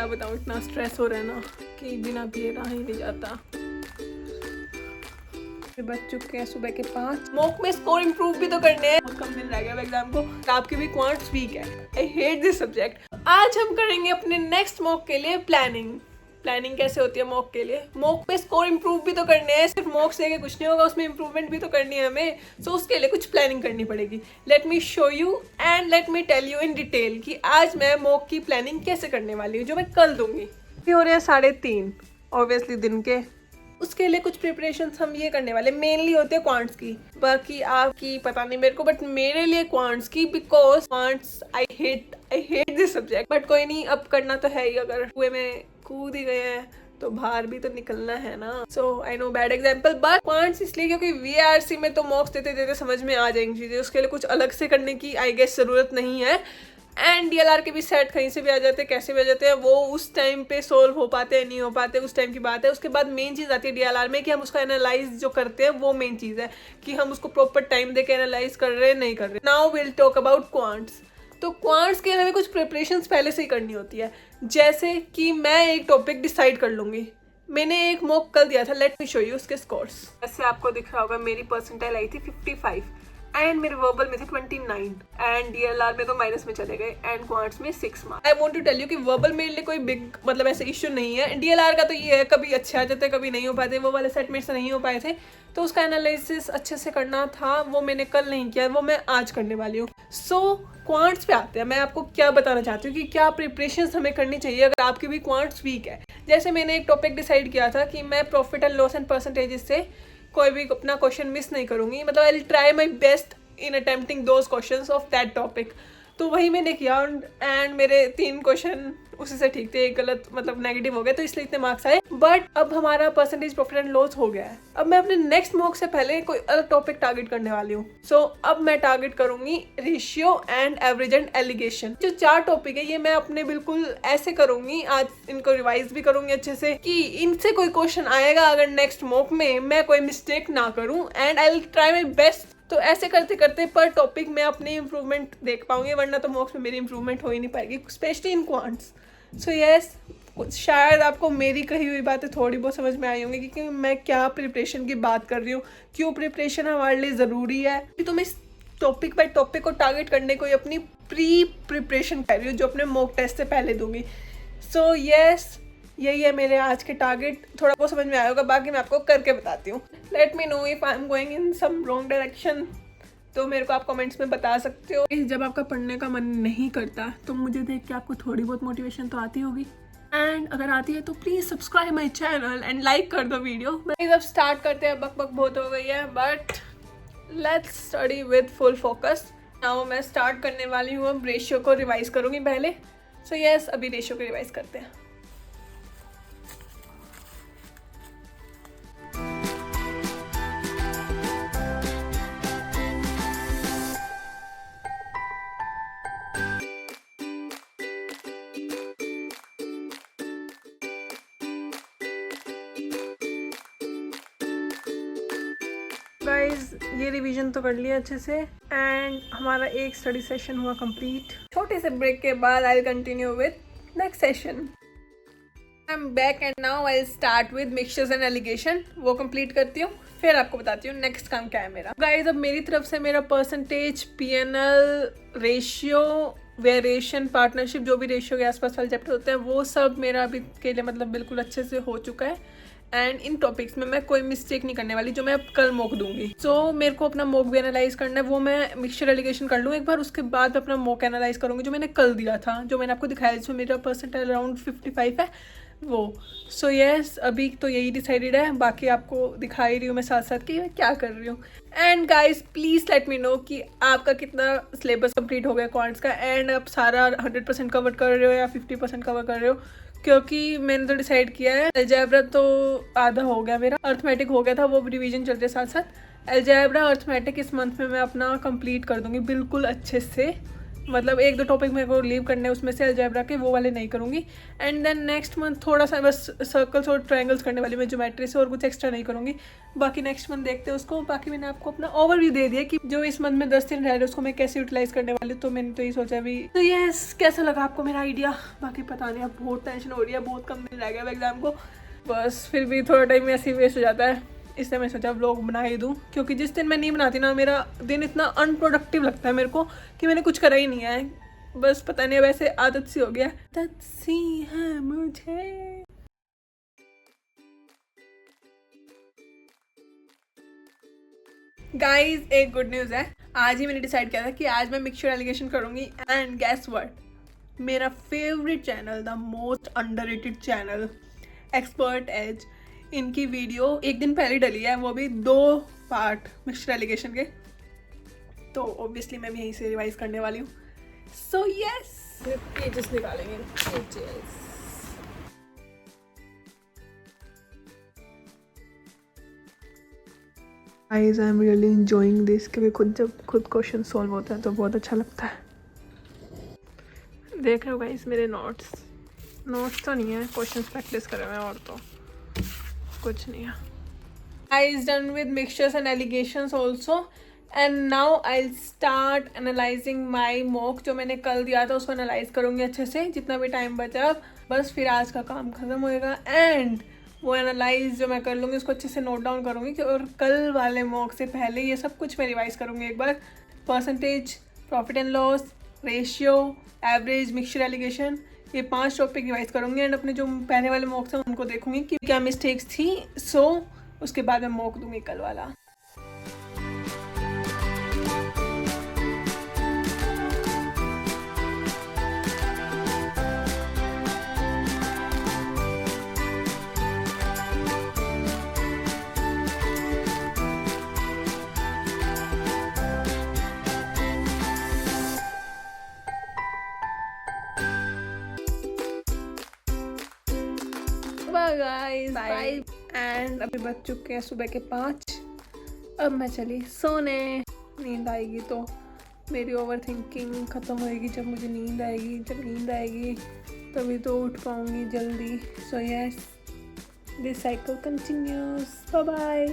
क्या बताऊँ, इतना स्ट्रेस हो रहा है ना कि बिना पिए रहा ही नहीं जाता। बज चुके हैं सुबह के 5। मॉक में स्कोर इंप्रूव भी तो करने हैं, बहुत कम दिन रह गया एग्जाम को। आपकी भी क्वांट्स वीक है, आई हेट दिस सब्जेक्ट। आज हम करेंगे अपने नेक्स्ट मॉक के लिए प्लानिंग कैसे होती है मॉक के लिए। मॉक में स्कोर इंप्रूव भी तो करने हैं, सिर्फ मॉक से कुछ नहीं होगा, उसमें इंप्रूवमेंट भी तो करनी है हमें। सो उसके लिए कुछ प्लानिंग करनी पड़ेगी। Let me show you and let me tell you in detail कि आज मैं मॉक की प्लानिंग कैसे करने वाली हूँ, जो मैं कल दूंगी। हो रहे हैं 3:30 ऑब्वियसली दिन के। उसके लिए कुछ प्रिपरेशंस हम ये करने वाले, मेनली होते हैं क्वांट्स की। बाकी आपकी पता नहीं मेरे को, बट मेरे लिए क्वांट्स की, because quants I hate this subject. But कोई नहीं, अब करना तो है ही। अगर कुएं में कूद ही गए हैं तो बाहर भी तो निकलना है ना। So I know bad example, but quants इसलिए क्योंकि VRC में तो मॉक्स देते देते समझ में आ जाएंगी चीजें। उसके लिए कुछ अलग से करने की आई गेस जरूरत नहीं है। एंड DLR के भी सेट कहीं से भी आ जाते हैं, कैसे भी आ जाते हैं, वो उस टाइम पे सोल्व हो पाते हैं नहीं हो पाते, उस टाइम की बात है। उसके बाद मेन चीज़ आती है DLR में कि हम उसको एनालाइज जो करते हैं, वो मेन चीज़ है कि हम उसको प्रॉपर टाइम दे के एनालाइज कर रहे हैं नहीं कर रहे। Now will talk about quants. तो क्वांट्स के हमें कुछ प्रिपरेशंस पहले से ही करनी होती है। जैसे कि मैं एक टॉपिक डिसाइड कर लूँगी। मैंने एक मॉक कल दिया था, लेट मी शो यू उसके स्कोर्स। ऐसे आपको दिख रहा होगा, मेरी परसेंटाइल आई थी 55 एंड मेरे वर्बल में थे 29 एंड DLR में तो माइनस में चले गए एंड क्वांट्स में 6 marks. I want to tell you कि वर्बल मेरे लिए कोई बिग मतलब ऐसे इश्यू नहीं है। DLR का तो ये है, कभी अच्छे आ जाते कभी नहीं हो पाते। वो वाले सेट मेरे से नहीं हो पाए थे, तो उसका एनालिसिस अच्छे से करना था, वो मैंने कल नहीं किया, वो मैं आज करने वाली हूँ। सो क्वांट्स पे आते हैं। मैं आपको क्या बताना चाहती हूँ कि क्या प्रिपरेशन हमें करनी चाहिए अगर आपकी भी क्वांट्स वीक है। जैसे मैंने एक टॉपिक डिसाइड किया था कि मैं profit and loss and percentages से कोई भी अपना क्वेश्चन मिस नहीं करूंगी। मतलब I will try my best in attempting those questions of that topic. तो वही मैंने किया एंड मेरे 3 क्वेश्चन उसी से ठीक थे, एक गलत मतलब नेगेटिव हो गया, तो इसलिए इतने मार्क्स आए। बट अब हमारा परसेंटेज प्रॉफिट एंड लॉस हो गया है। अब मैं अपने नेक्स्ट मॉक से पहले कोई अलग टॉपिक टारगेट करने वाली हूँ। सो अब मैं टारगेट करूंगी ratio and average and allegation. जो 4 टॉपिक है ये मैं अपने बिल्कुल ऐसे करूंगी, आज इनको रिवाइज भी करूंगी अच्छे से कि इनसे कोई क्वेश्चन आएगा अगर नेक्स्ट मॉक में मैं कोई मिस्टेक ना करूँ and I will try my best. तो ऐसे करते करते पर टॉपिक में अपनी इंप्रूवमेंट देख पाऊंगी, वरना तो मॉक्स में मेरी इंप्रूवमेंट हो ही नहीं पाएगी, specially in quants. So yes, शायद आपको मेरी कही हुई बातें थोड़ी बहुत समझ में आई होंगी कि मैं क्या प्रिपरेशन की बात कर रही हूँ, क्यों प्रिपरेशन हमारे लिए ज़रूरी है। तो मैं इस टॉपिक बाय टॉपिक को टारगेट करने को अपनी प्रिपरेशन कर रही हूँ, जो अपने मॉक टेस्ट से पहले दूंगी। सो यस, यही है मेरे आज के टारगेट। थोड़ा बहुत समझ में आया होगा, बाकी मैं आपको करके बताती हूँ। Let me know if I am going in some wrong direction, तो मेरे को आप कमेंट्स में बता सकते हो। जब आपका पढ़ने का मन नहीं करता तो मुझे देख के आपको थोड़ी बहुत मोटिवेशन तो आती होगी, एंड अगर आती है तो please subscribe my channel and like कर दो वीडियो। मैं जब स्टार्ट करते हैं, बक बहुत हो गई है, but let's study with full focus. Now मैं स्टार्ट करने वाली हूँ, अब रेशियो को रिवाइज करूँगी पहले। सो यस, अभी रेशियो को रिवाइज करते हैं। गाइज ये रिवीजन तो कर लिया अच्छे से एंड हमारा एक स्टडी सेशन हुआ कंप्लीट। छोटे से ब्रेक के बाद I will continue with next session. I am back and now I will start with mixtures and allegation. वो कंप्लीट करती हूँ, फिर आपको बताती हूँ नेक्स्ट काम क्या है मेरा। गाइज अब मेरी तरफ से मेरा percentage, PNL, ratio, variation, partnership, जो भी रेशियो के आसपास वाले चैप्टर होते हैं वो सब मेरा अभी के लिए मतलब बिल्कुल अच्छे से हो चुका है। एंड इन टॉपिक्स में मैं कोई मिस्टेक नहीं करने वाली, जो मैं अब कल मॉक दूंगी। सो मेरे को अपना मॉक भी एनालाइज करना है, वो मैं मिक्सचर एलिगेशन कर लूँ एक बार, उसके बाद अपना मॉक एनालाइज करूँगी जो मैंने कल दिया था, जो मैंने आपको दिखाया, जिसमें मेरा परसेंटाइल अराउंड 55 है वो। सो यस, अभी तो यही डिसाइडेड है, बाकी आपको दिखा ही रही हूँ मैं साथ साथ कि मैं क्या कर रही हूँ। And guys please let me no कि आपका कितना सिलेबस कंप्लीट हो गया क्वांट्स का, एंड आप सारा 100% कवर कर रहे हो या 50% कवर कर रहे हो, क्योंकि मैंने तो डिसाइड किया है। अलजेब्रा तो आधा हो गया मेरा, अर्थमेटिक हो गया था, वो रिवीजन चलते साथ साथ। अलजेब्रा अर्थमेटिक इस मंथ में मैं अपना कंप्लीट कर दूंगी बिल्कुल अच्छे से। मतलब 1-2 टॉपिक मेरे को लीव करने हैं उसमें से अलजेब्रा के, वो वाले नहीं करूँगी। एंड देन नेक्स्ट मंथ थोड़ा सा बस सर्कल्स और ट्रायंगल्स करने वाली मैं ज्योमेट्री से, और कुछ एक्स्ट्रा नहीं करूँगी। बाकी नेक्स्ट मंथ देखते हैं उसको। बाकी मैंने आपको अपना ओवरव्यू दे दिया कि जो इस मंथ में 10 दिन रह रहे उसको मैं कैसे यूटिलाइज करने वाली हूँ। तो मैंने तो ये सोचा भी। तो यस, कैसा लगा आपको मेरा आइडिया? बाकी पता नहीं, अब बहुत टेंशन हो रही है, बहुत कम दिन रह गया एग्जाम को। बस फिर भी थोड़ा टाइम ऐसे ही वेस्ट हो जाता है, इसलिए मैं सोचा व्लॉग बना ही दूँ। क्योंकि जिस दिन मैं नहीं बनाती ना, मेरा दिन इतना अनप्रोडक्टिव लगता है मेरे को कि मैंने कुछ करा ही नहीं है। बस पता नहीं, अब ऐसे आदत सी हो गया, आदत सी है मुझे। गाइज, एक गुड न्यूज़ है। आज ही मैंने डिसाइड किया था कि आज मैं मिक्सचर एलिगेशन करूँगी। एंड गैस व्हाट, मेरा favourite channel, the most underrated channel, expert edge, इनकी वीडियो एक दिन पहले डली है, वो भी 2 पार्ट मिक्सचर एलिगेशन के। तो ऑब्वियसली मैं भी यहीं से रिवाइज करने वाली हूँ। सो यस, पेजेस निकालेंगे, pages. Guys, I am really enjoying this, क्योंकि जब खुद क्वेश्चन सॉल्व होता है तो बहुत अच्छा लगता है। देख रहे हो गाइस मेरे नोट्स तो नहीं है, क्वेश्चन प्रैक्टिस कर रहे हैं, और तो कुछ नहीं है। Guys, done with mixtures and allegations also, and now I'll start analyzing my mock। जो मैंने कल दिया था उसको एनालाइज करूँगी अच्छे से, जितना भी टाइम बचा अब बस, फिर आज का काम खत्म होएगा। एंड वो एनालाइज जो मैं कर लूँगी उसको अच्छे से नोट डाउन करूँगी, और कल वाले मॉक से पहले ये सब कुछ मैं रिवाइज करूँगी एक बार। Percentage, profit and loss, ratio, average, mixture alligation, ये 5 टॉपिक रिवाइज करूँगी। एंड अपने जो पहले वाले मॉक्स हैं उनको देखूँगी कि क्या मिस्टेक्स थी। सो उसके बाद मैं मॉक दूँगी कल वाला। Guys, bye. एंड अभी बज चुके हैं सुबह के 5। अब मैं चली सोने। नींद आएगी तो मेरी ओवर थिंकिंग ख़त्म होएगी। जब मुझे नींद आएगी, जब नींद आएगी तभी तो उठ पाऊँगी जल्दी। So yes, this cycle continues. Bye bye.